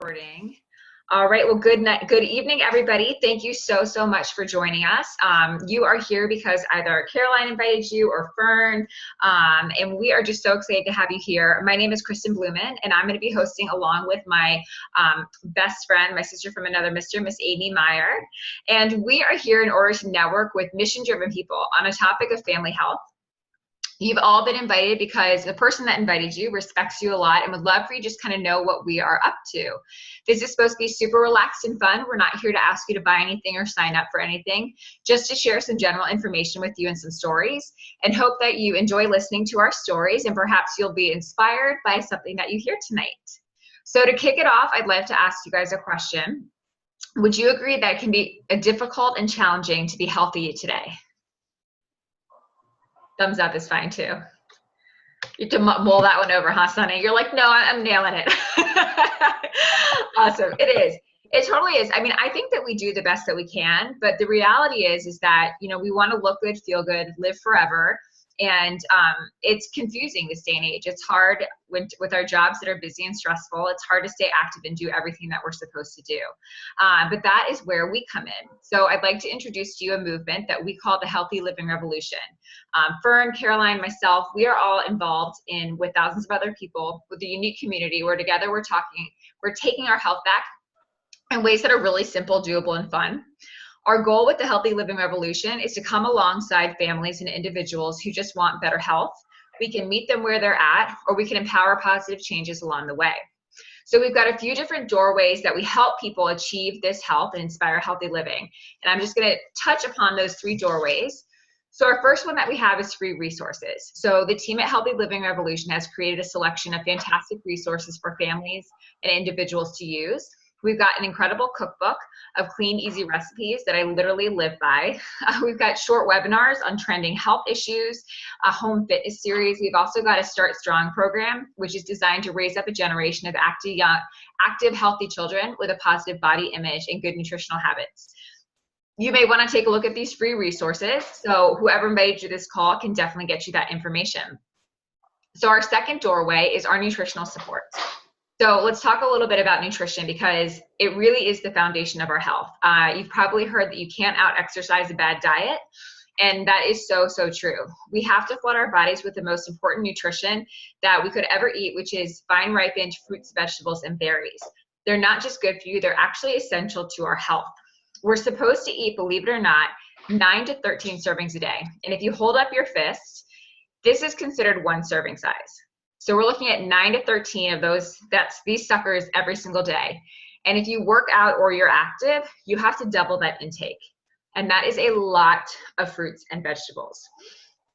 Recording. All right. Well, good night. Good evening, everybody. Thank you so much for joining us. You are here because either Caroline invited you or Fern, and we are just so excited to have you here. My name is Kristen Blumen, and I'm going to be hosting along with my best friend, my sister from another mister, Miss Amy Meyer. And we are here in order to network with mission-driven people on a topic of family health. You've all been invited because the person that invited you respects you a lot and would love for you to just kind of know what we are up to. This is supposed to be super relaxed and fun. We're not here to ask you to buy anything or sign up for anything, just to share some general information with you and some stories, and hope that you enjoy listening to our stories and perhaps you'll be inspired by something that you hear tonight. So to kick it off, I'd like to ask you guys a question. Would you agree that it can be difficult and challenging to be healthy today? Thumbs up is fine too. You have to mull that one over, huh, Sonny? You're like, no, I'm nailing it. Awesome. It is. It totally is. I mean, I think that we do the best that we can, but the reality is that, you know, we want to look good, feel good, live forever. And it's confusing this day and age. It's hard with our jobs that are busy and stressful. It's hard to stay active and do everything that we're supposed to do. But that is where we come in. So I'd like to introduce to you a movement that we call the Healthy Living Revolution. Fern, Caroline, myself, we are all involved with thousands of other people with a unique community where together we're taking our health back in ways that are really simple, doable, and fun. Our goal with the Healthy Living Revolution is to come alongside families and individuals who just want better health. We can meet them where they're at, or we can empower positive changes along the way. So we've got a few different doorways that we help people achieve this health and inspire healthy living. And I'm just going to touch upon those three doorways. So our first one that we have is free resources. So the team at Healthy Living Revolution has created a selection of fantastic resources for families and individuals to use. We've got an incredible cookbook of clean, easy recipes that I literally live by. We've got short webinars on trending health issues, a home fitness series. We've also got a Start Strong program, which is designed to raise up a generation of active, healthy children with a positive body image and good nutritional habits. You may want to take a look at these free resources. So whoever made you this call can definitely get you that information. So our second doorway is our nutritional support. So let's talk a little bit about nutrition because it really is the foundation of our health. You've probably heard that you can't out-exercise a bad diet, and that is so true. We have to flood our bodies with the most important nutrition that we could ever eat, which is fine ripened fruits, vegetables, and berries. They're not just good for you, they're actually essential to our health. We're supposed to eat, believe it or not, 9 to 13 servings a day. And if you hold up your fist, this is considered one serving size. So we're looking at 9 to 13 of those, these suckers every single day. And if you work out or you're active, you have to double that intake. And that is a lot of fruits and vegetables.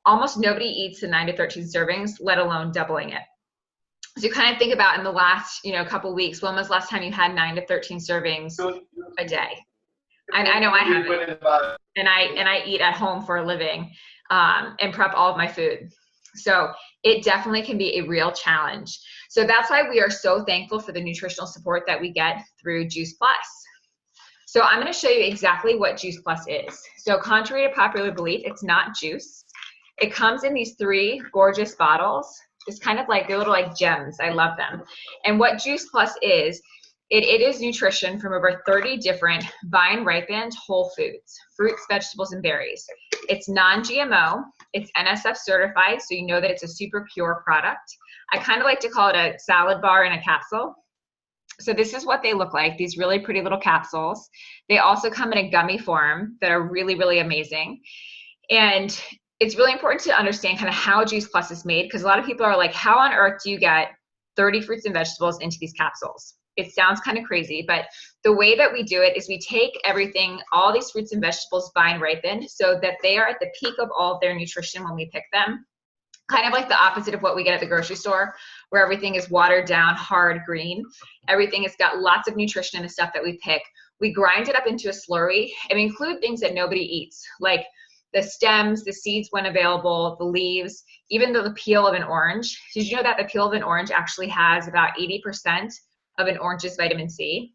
Almost nobody eats the 9 to 13 servings, let alone doubling it. So you kind of think about in the last, couple weeks, when was the last time you had 9 to 13 servings a day? I know I haven't. And I eat at home for a living and prep all of my food. So it definitely can be a real challenge. So that's why we are so thankful for the nutritional support that we get through Juice Plus. So I'm going to show you exactly what Juice Plus is. So contrary to popular belief, it's not juice. It comes in these 3 gorgeous bottles. It's kind of like, they're little like gems. I love them. And what Juice Plus is, it is nutrition from over 30 different vine-ripened whole foods, fruits, vegetables, and berries. It's non-GMO. It's NSF certified, so you know that it's a super pure product. I kind of like to call it a salad bar in a capsule. So this is what they look like, these really pretty little capsules. They also come in a gummy form that are really amazing. And it's really important to understand kind of how Juice Plus is made, because a lot of people are like, how on earth do you get 30 fruits and vegetables into these capsules? It sounds kind of crazy, but the way that we do it is we take everything, all these fruits and vegetables vine ripened, so that they are at the peak of all of their nutrition when we pick them. Kind of like the opposite of what we get at the grocery store, where everything is watered down, hard, green. Everything has got lots of nutrition in the stuff that we pick. We grind it up into a slurry and we include things that nobody eats, like the stems, the seeds when available, the leaves, even the peel of an orange. Did you know that the peel of an orange actually has about 80% of an orange's vitamin C?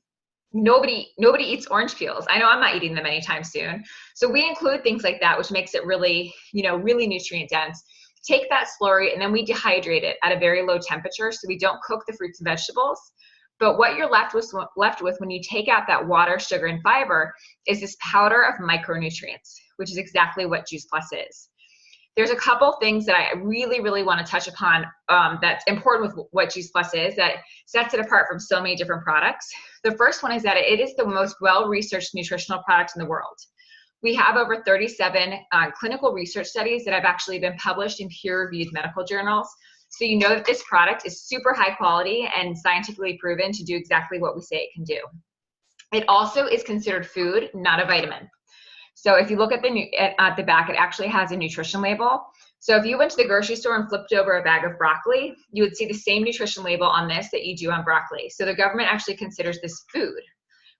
Nobody eats orange peels. I know I'm not eating them anytime soon. So we include things like that, which makes it really, really nutrient dense. Take that slurry and then we dehydrate it at a very low temperature so we don't cook the fruits and vegetables. But what you're left with when you take out that water, sugar, and fiber is this powder of micronutrients, which is exactly what Juice Plus is. There's a couple things that I really, really want to touch upon that's important with what Juice Plus is that sets it apart from so many different products. The first one is that it is the most well-researched nutritional product in the world. We have over 37 clinical research studies that have actually been published in peer-reviewed medical journals. So you know that this product is super high quality and scientifically proven to do exactly what we say it can do. It also is considered food, not a vitamin. So if you look at the back, it actually has a nutrition label. So if you went to the grocery store and flipped over a bag of broccoli, you would see the same nutrition label on this that you do on broccoli. So the government actually considers this food,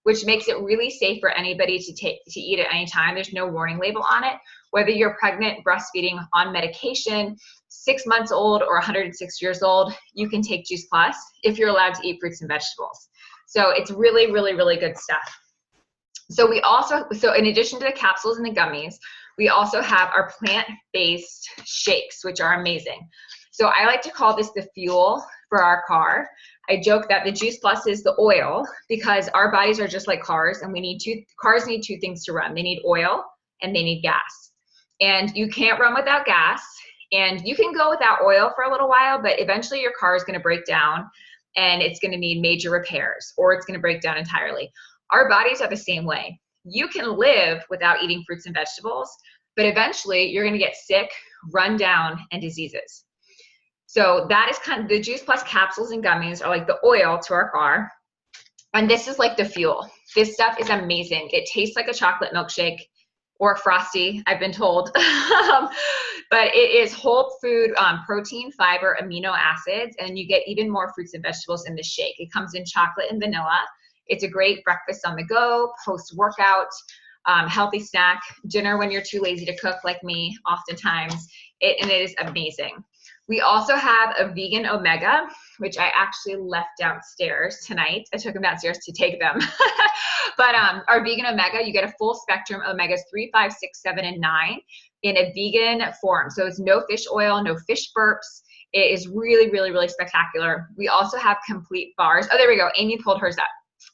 which makes it really safe for anybody to eat at any time. There's no warning label on it. Whether you're pregnant, breastfeeding, on medication, 6 months old, or 106 years old, you can take Juice Plus if you're allowed to eat fruits and vegetables. So it's really, really, really good stuff. So in addition to the capsules and the gummies, we also have our plant-based shakes, which are amazing. So I like to call this the fuel for our car. I joke that the Juice Plus is the oil because our bodies are just like cars, and cars need two things to run. They need oil and they need gas. And you can't run without gas, and you can go without oil for a little while, but eventually your car is going to break down and it's going to need major repairs, or it's going to break down entirely. Our bodies are the same way. You can live without eating fruits and vegetables, but eventually you're going to get sick, run down, and diseases. So that is kind of the Juice Plus capsules and gummies are like the oil to our car. And this is like the fuel. This stuff is amazing. It tastes like a chocolate milkshake or Frosty, I've been told. But it is whole food, protein, fiber, amino acids, and you get even more fruits and vegetables in the shake. It comes in chocolate and vanilla. It's a great breakfast on the go, post-workout, healthy snack, dinner when you're too lazy to cook like me oftentimes, and it is amazing. We also have a vegan omega, which I actually left downstairs tonight. I took them downstairs to take them. But our vegan omega, you get a full spectrum omegas 3, 5, 6, 7, and 9 in a vegan form. So it's no fish oil, no fish burps. It is really, really, really spectacular. We also have complete bars. Oh, there we go. Amy pulled hers up.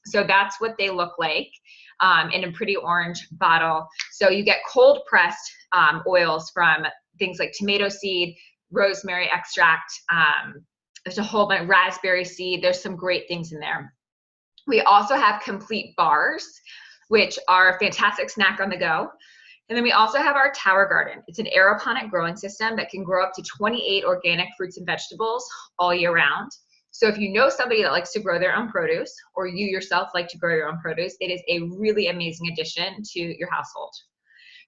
So that's what they look like in a pretty orange bottle. So you get cold pressed oils from things like tomato seed, rosemary extract, there's a whole bunch, raspberry seed, there's some great things in there. We also have complete bars, which are a fantastic snack on the go. And then we also have our Tower Garden. It's an aeroponic growing system that can grow up to 28 organic fruits and vegetables all year round. So if you know somebody that likes to grow their own produce, or you yourself like to grow your own produce, it is a really amazing addition to your household.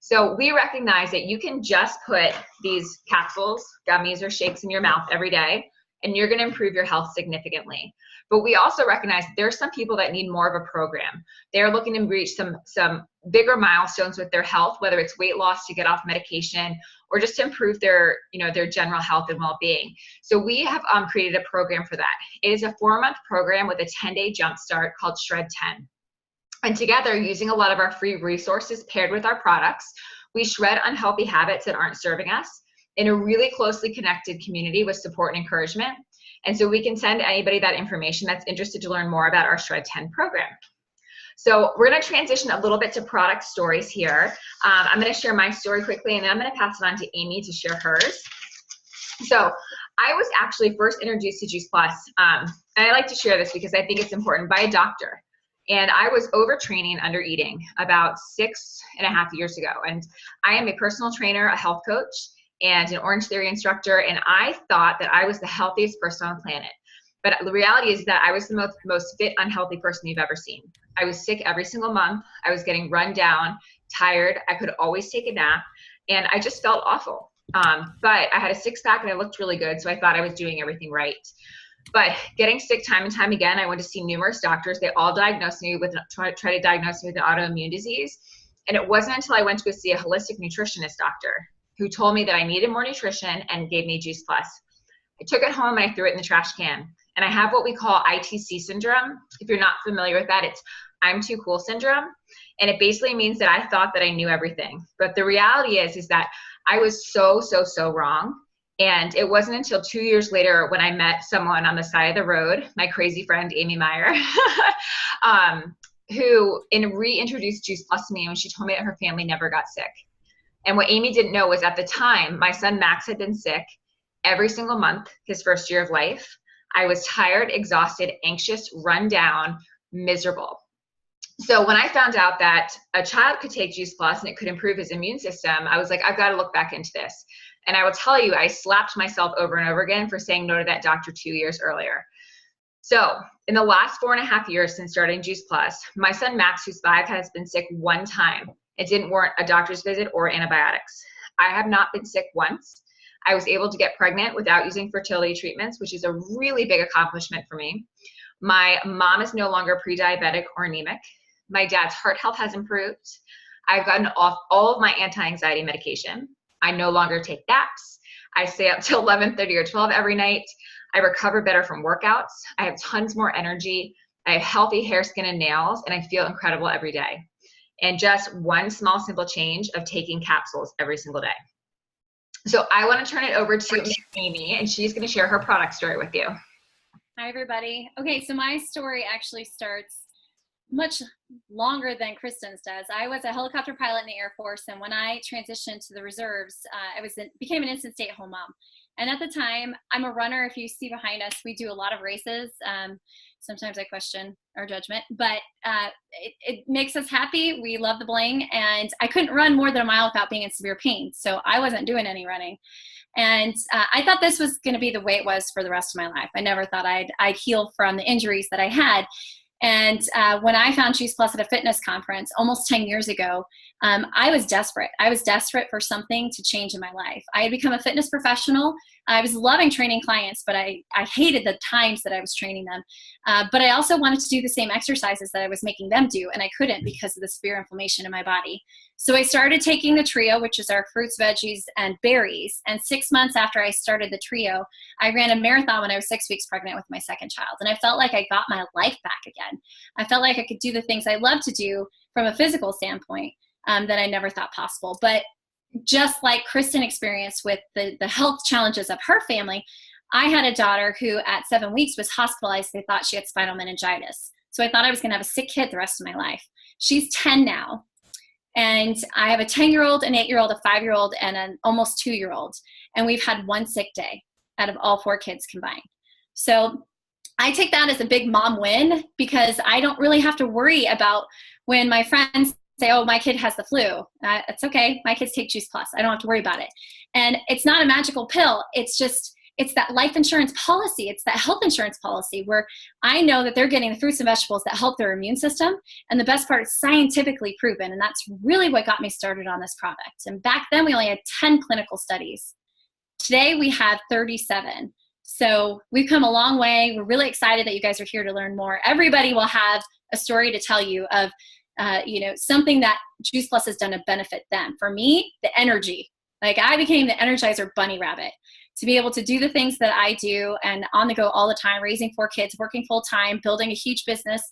So we recognize that you can just put these capsules, gummies, or shakes in your mouth every day, and you're going to improve your health significantly. But we also recognize that there are some people that need more of a program. They're looking to reach some bigger milestones with their health, whether it's weight loss to get off medication, or just to improve their general health and well-being. So we have created a program for that. It is a 4-month program with a 10-day jumpstart called Shred 10. And together, using a lot of our free resources paired with our products, we shred unhealthy habits that aren't serving us in a really closely connected community with support and encouragement. And so we can send anybody that information that's interested to learn more about our Shred 10 program. So we're going to transition a little bit to product stories here. I'm going to share my story quickly, and then I'm going to pass it on to Amy to share hers. So I was actually first introduced to Juice Plus, and I like to share this because I think it's important, by a doctor. And I was overtraining and undereating about 6.5 years ago. And I am a personal trainer, a health coach, and an Orange Theory instructor. And I thought that I was the healthiest person on the planet. But the reality is that I was the most fit, unhealthy person you've ever seen. I was sick every single month. I was getting run down, tired. I could always take a nap. And I just felt awful. But I had a six-pack and I looked really good. So I thought I was doing everything right. But getting sick time and time again, I went to see numerous doctors. They all diagnosed me with, try to diagnose me with an autoimmune disease. And it wasn't until I went to go see a holistic nutritionist doctor who told me that I needed more nutrition and gave me Juice Plus. I took it home and I threw it in the trash can. And I have what we call ITC syndrome. If you're not familiar with that, it's I'm too cool syndrome. And it basically means that I thought that I knew everything. But the reality is that I was so wrong. And it wasn't until 2 years later when I met someone on the side of the road, my crazy friend, Amy Meyer, who reintroduced Juice Plus to me when she told me that her family never got sick. And what Amy didn't know was at the time, my son Max had been sick every single month his first year of life. I was tired, exhausted, anxious, run down, miserable. So when I found out that a child could take Juice Plus and it could improve his immune system, I was like, I've got to look back into this. And I will tell you, I slapped myself over and over again for saying no to that doctor 2 years earlier. So in the last 4.5 years since starting Juice Plus, my son Max, who's 5, has been sick one time. It didn't warrant a doctor's visit or antibiotics. I have not been sick once. I was able to get pregnant without using fertility treatments, which is a really big accomplishment for me. My mom is no longer pre-diabetic or anemic. My dad's heart health has improved. I've gotten off all of my anti-anxiety medication. I no longer take naps. I stay up till 11:30 or 12 every night. I recover better from workouts. I have tons more energy. I have healthy hair, skin, and nails, and I feel incredible every day. And just one small, simple change of taking capsules every single day. So I want to turn it over to Amy, and she's going to share her product story with you. Hi, everybody. Okay, so my story actually starts much longer than Kristen's does. I was a helicopter pilot in the Air Force, and when I transitioned to the reserves, became an instant stay-at-home mom. And at the time, I'm a runner. If you see behind us, we do a lot of races. Sometimes I question our judgment, but it makes us happy. We love the bling, and I couldn't run more than a mile without being in severe pain, so I wasn't doing any running. And I thought this was going to be the way it was for the rest of my life. I never thought I'd heal from the injuries that I had. And when I found Juice Plus at a fitness conference almost 10 years ago, I was desperate. I was desperate for something to change in my life. I had become a fitness professional. I was loving training clients, but I hated the times that I was training them. But I also wanted to do the same exercises that I was making them do, and I couldn't because of the severe inflammation in my body. So I started taking the trio, which is our fruits, veggies, and berries. And 6 months after I started the trio, I ran a marathon when I was 6 weeks pregnant with my second child. And I felt like I got my life back again. I felt like I could do the things I love to do from a physical standpoint that I never thought possible. But just like Kristen experienced with the health challenges of her family, I had a daughter who at 7 weeks was hospitalized. They thought she had spinal meningitis. So I thought I was going to have a sick kid the rest of my life. She's 10 now. And I have a 10-year-old, an 8-year-old, a 5-year-old, and an almost 2-year-old. And we've had one sick day out of all 4 kids combined. So I take that as a big mom win because I don't really have to worry about when my friends say, oh, my kid has the flu. It's okay. My kids take Juice Plus. I don't have to worry about it. And it's not a magical pill. It's that life insurance policy. It's that health insurance policy where I know that they're getting the fruits and vegetables that help their immune system. And the best part, it's scientifically proven. And that's really what got me started on this product. And back then we only had 10 clinical studies. Today we have 37. So we've come a long way. We're really excited that you guys are here to learn more. Everybody will have a story to tell you of something that Juice Plus has done to benefit them. For me, the energy. Like I became the Energizer bunny rabbit to be able to do the things that I do and on the go all the time, raising 4 kids, working full time, building a huge business,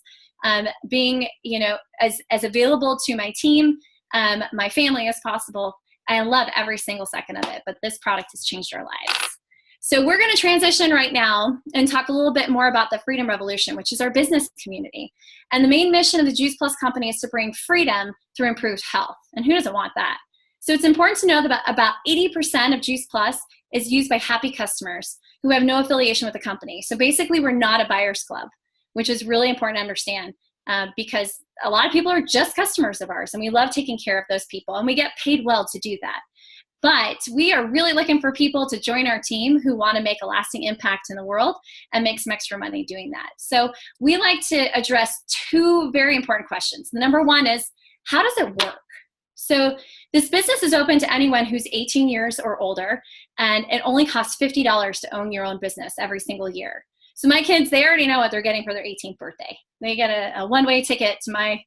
being, as available to my team, my family as possible. I love every single second of it, but this product has changed our lives. So we're going to transition right now and talk a little bit more about the Freedom Revolution, which is our business community. And the main mission of the Juice Plus company is to bring freedom through improved health. And who doesn't want that? So it's important to know that about 80% of Juice Plus is used by happy customers who have no affiliation with the company. So basically, we're not a buyer's club, which is really important to understand because a lot of people are just customers of ours, and we love taking care of those people, and we get paid well to do that. But we are really looking for people to join our team who want to make a lasting impact in the world and make some extra money doing that. So we like to address 2 very important questions. The number one is, how does it work? So this business is open to anyone who's 18 years or older, and it only costs $50 to own your own business every single year. So my kids, they already know what they're getting for their 18th birthday. They get a one-way ticket to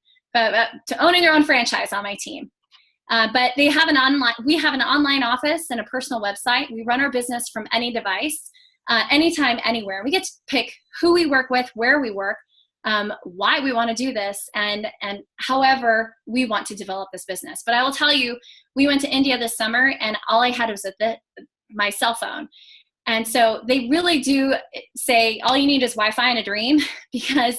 owning their own franchise on my team. But we have an online office and a personal website. We run our business from any device, anytime, anywhere. We get to pick who we work with, where we work, why we want to do this, and however we want to develop this business. But I will tell you, we went to India this summer, and all I had was my cell phone. And so they really do say all you need is Wi-Fi and a dream, because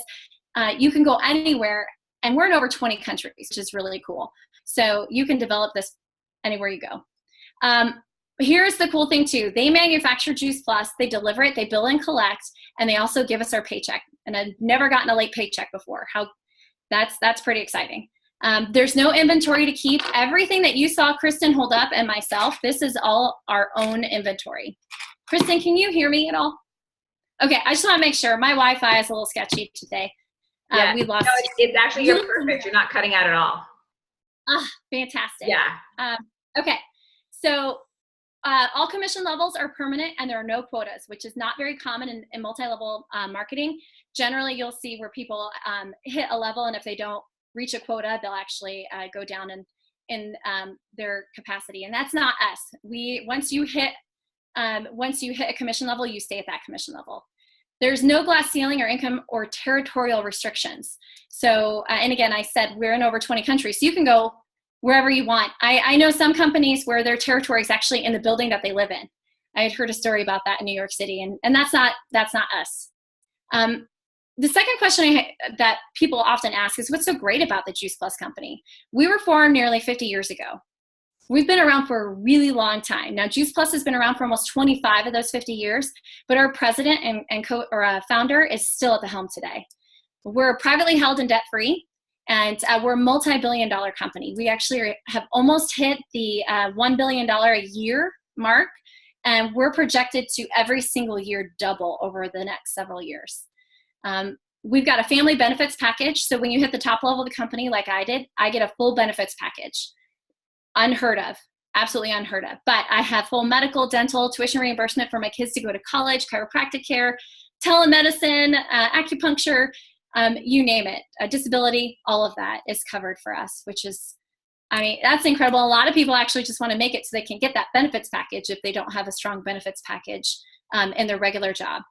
you can go anywhere, and we're in over 20 countries, which is really cool. So you can develop this anywhere you go. Here's the cool thing too. They manufacture Juice Plus, they deliver it, they bill and collect, and they also give us our paycheck. And I've never gotten a late paycheck before. That's pretty exciting. There's no inventory to keep. Everything that you saw Kristen hold up and myself, this is all our own inventory. Kristen, can you hear me at all? Okay, I just want to make sure. My Wi-Fi is a little sketchy today. Yeah. We lost. No, it's actually, you're perfect. You're not cutting out at all. Fantastic. Yeah. Okay, so all commission levels are permanent, and there are no quotas, which is not very common in multi-level marketing. Generally, you'll see where people hit a level, and if they don't reach a quota, they'll actually go down in their capacity, and that's not us. Once you hit a commission level, you stay at that commission level. There's no glass ceiling or income or territorial restrictions. So, and again, I said we're in over 20 countries, so you can go wherever you want. I know some companies where their territory is actually in the building that they live in. I had heard a story about that in New York City, and that's not us. The second question that people often ask is, what's so great about the Juice Plus company? We were formed nearly 50 years ago. We've been around for a really long time. Now, Juice Plus has been around for almost 25 of those 50 years, but our president and founder is still at the helm today. We're privately held and debt-free, and we're a multi-billion-dollar company. We actually have almost hit the $1 billion a year mark, and we're projected to every single year double over the next several years. We've got a family benefits package, so when you hit the top level of the company like I did, I get a full benefits package. Unheard of, absolutely unheard of. But I have full medical, dental, tuition reimbursement for my kids to go to college, chiropractic care, telemedicine, acupuncture, you name it, disability, all of that is covered for us, which is, I mean, that's incredible. A lot of people actually just want to make it so they can get that benefits package if they don't have a strong benefits package in their regular job.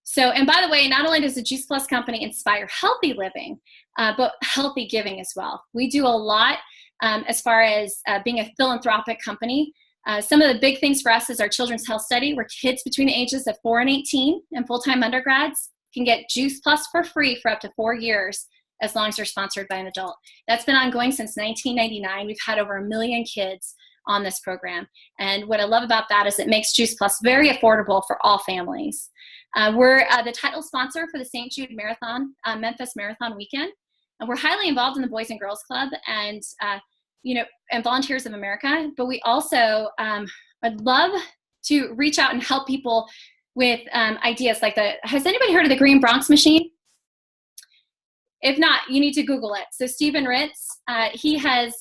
So, and by the way, not only does the Juice Plus company inspire healthy living, but healthy giving as well. We do a lot as far as being a philanthropic company. Some of the big things for us is our children's health study, where kids between the ages of 4 and 18 and full-time undergrads can get Juice Plus for free for up to 4 years, as long as they're sponsored by an adult. That's been ongoing since 1999. We've had over 1 million kids on this program. And what I love about that is it makes Juice Plus very affordable for all families. We're the title sponsor for the St. Jude Marathon, Memphis Marathon weekend. And we're highly involved in the Boys and Girls Club and Volunteers of America. But we also would love to reach out and help people with ideas like has anybody heard of the Green Bronx Machine? If not, you need to Google it. So Stephen Ritz, he has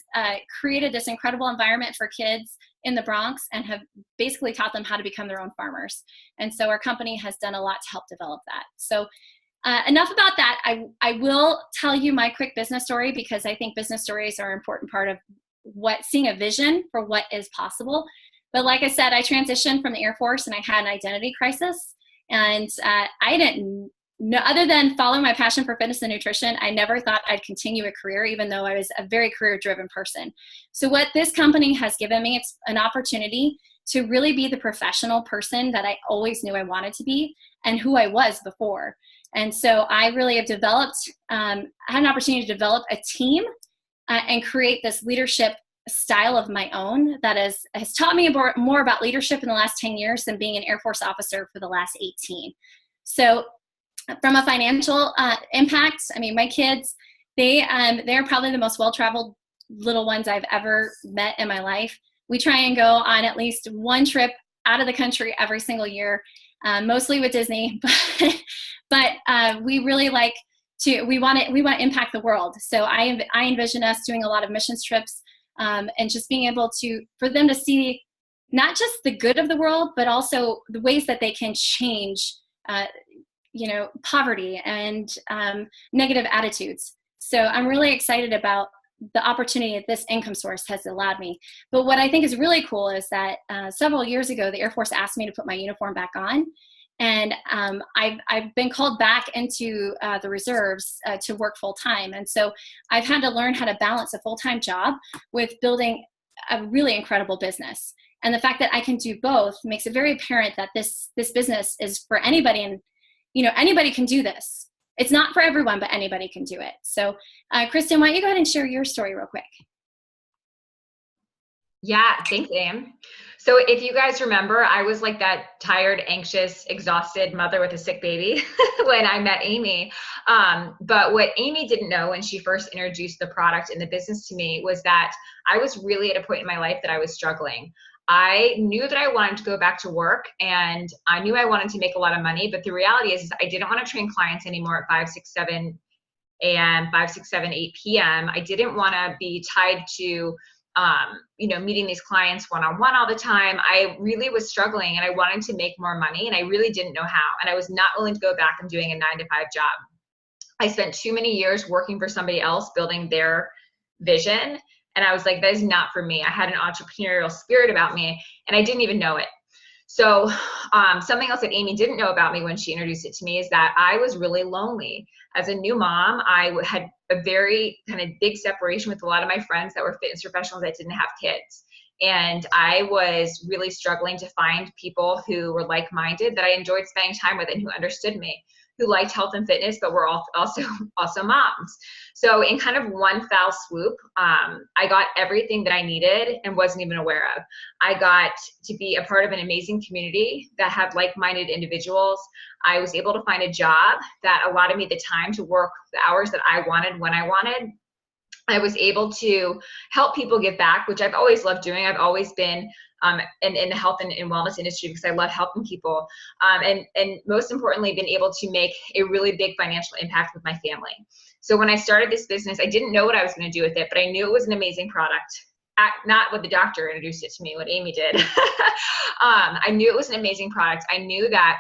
created this incredible environment for kids in the Bronx and have basically taught them how to become their own farmers. And so our company has done a lot to help develop that. So enough about that. I will tell you my quick business story, because I think business stories are an important part of seeing a vision for what is possible. But like I said, I transitioned from the Air Force and I had an identity crisis. And I didn't know, other than following my passion for fitness and nutrition, I never thought I'd continue a career, even though I was a very career-driven person. So what this company has given me, it's an opportunity to really be the professional person that I always knew I wanted to be and who I was before. And so I really have developed, had an opportunity to develop a team and create this leadership style of my own that has taught me more about leadership in the last 10 years than being an Air Force officer for the last 18. So from a financial impact, I mean, my kids, they're probably the most well-traveled little ones I've ever met in my life. We try and go on at least one trip out of the country every single year, mostly with Disney, but we really like we want to impact the world. So I envision us doing a lot of missions trips and just being able for them to see not just the good of the world, but also the ways that they can change poverty and negative attitudes. So I'm really excited about the opportunity that this income source has allowed me. But what I think is really cool is that several years ago, the Air Force asked me to put my uniform back on. And I've been called back into the reserves to work full time. And so I've had to learn how to balance a full-time job with building a really incredible business. And the fact that I can do both makes it very apparent that this business is for anybody, and anybody can do this. It's not for everyone, but anybody can do it. So Kristen, why don't you go ahead and share your story real quick? Yeah, thanks, Aim. So if you guys remember, I was like that tired, anxious, exhausted mother with a sick baby when I met Amy. But what Amy didn't know when she first introduced the product and the business to me was that I was really at a point in my life that I was struggling. I knew that I wanted to go back to work, and I knew I wanted to make a lot of money, but the reality is I didn't want to train clients anymore at 5, 6, 7 a.m., 5, 6, 7, 8 p.m. I didn't want to be tied to meeting these clients one-on-one all the time. I really was struggling, and I wanted to make more money, and I really didn't know how. And I was not willing to go back and doing a 9-to-5 job. I spent too many years working for somebody else, building their vision. And I was like, that is not for me. I had an entrepreneurial spirit about me, and I didn't even know it. So something else that Amy didn't know about me when she introduced it to me is that I was really lonely. As a new mom, I had a very kind of big separation with a lot of my friends that were fitness professionals that didn't have kids. And I was really struggling to find people who were like-minded, that I enjoyed spending time with, and who understood me, who liked health and fitness, but were also moms. So in kind of one foul swoop, I got everything that I needed and wasn't even aware of. I got to be a part of an amazing community that had like-minded individuals. I was able to find a job that allowed me the time to work the hours that I wanted when I wanted. I was able to help people give back, which I've always loved doing. I've always been in the health and wellness industry because I love helping people. And most importantly, been able to make a really big financial impact with my family. So when I started this business, I didn't know what I was going to do with it, but I knew it was an amazing product. Not what the doctor introduced it to me, what Amy did. I knew it was an amazing product. I knew that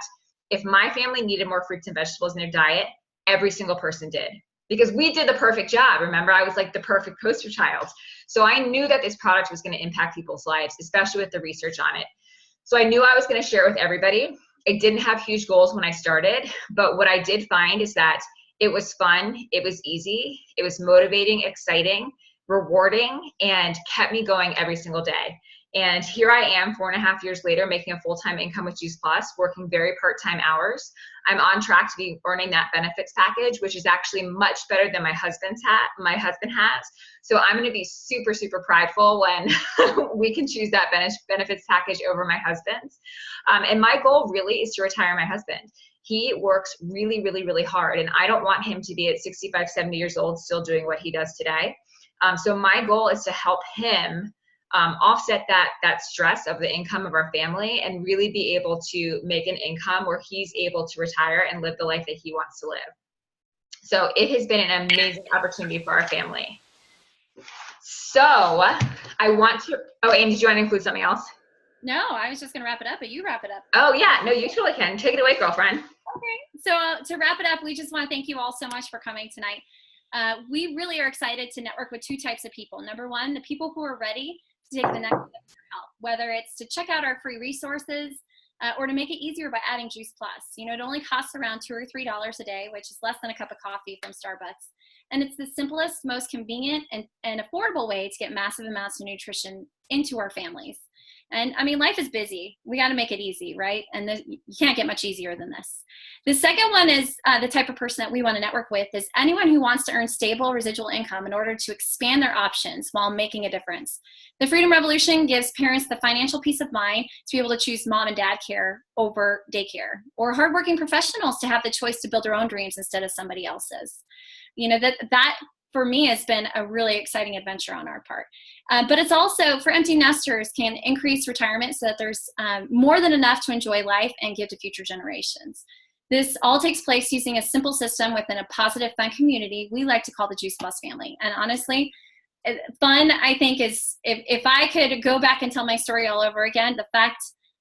if my family needed more fruits and vegetables in their diet, every single person did. Because we did the perfect job. Remember, I was like the perfect poster child. So I knew that this product was going to impact people's lives, especially with the research on it. So I knew I was going to share it with everybody. I didn't have huge goals when I started, but what I did find is that it was fun, it was easy, it was motivating, exciting, rewarding, and kept me going every single day. And here I am 4.5 years later, making a full-time income with Juice Plus, working very part-time hours. I'm on track to be earning that benefits package, which is actually much better than my husband has. So I'm going to be super, super prideful when we can choose that benefits package over my husband's. And my goal really is to retire my husband. He works really, really, really hard, and I don't want him to be at 65, 70 years old still doing what he does today. So my goal is to help him offset that stress of the income of our family, and really be able to make an income where he's able to retire and live the life that he wants to live. So it has been an amazing opportunity for our family. So I want to, Amy, did you want to include something else? No, I was just going to wrap it up, but you wrap it up. Oh yeah, no, you totally can. Take it away, girlfriend. Okay, so to wrap it up, we just want to thank you all so much for coming tonight. We really are excited to network with two types of people. Number one, the people who are ready to take the next step for health, whether it's to check out our free resources or to make it easier by adding Juice Plus. It only costs around $2 or $3 a day, which is less than a cup of coffee from Starbucks. And it's the simplest, most convenient and affordable way to get massive amounts of nutrition into our families. And I mean, life is busy. We got to make it easy, right? And you can't get much easier than this. The second one is the type of person that we want to network with is anyone who wants to earn stable residual income in order to expand their options while making a difference. The Freedom Revolution gives parents the financial peace of mind to be able to choose mom and dad care over daycare, or hardworking professionals to have the choice to build their own dreams instead of somebody else's. That for me has been a really exciting adventure on our part. But it's also for empty nesters, can increase retirement so that there's more than enough to enjoy life and give to future generations. This all takes place using a simple system within a positive, fun community we like to call the Juice Plus family. And honestly, fun, I think, is, if I could go back and tell my story all over again, the fact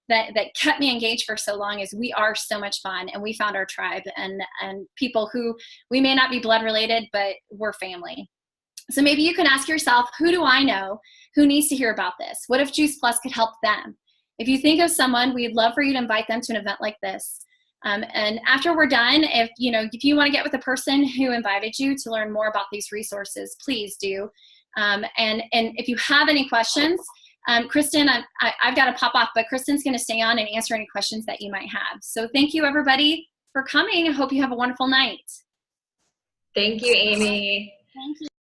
that kept me engaged for so long is we are so much fun, and we found our tribe and people who we may not be blood related, but we're family. So maybe you can ask yourself, who do I know who needs to hear about this? What if Juice Plus could help them? If you think of someone, we'd love for you to invite them to an event like this. And after we're done, if you want to get with the person who invited you to learn more about these resources, please do. And if you have any questions, Kristen, I've got to pop off, but Kristen's going to stay on and answer any questions that you might have. So thank you, everybody, for coming. I hope you have a wonderful night. Thank you, Amy. Thank you.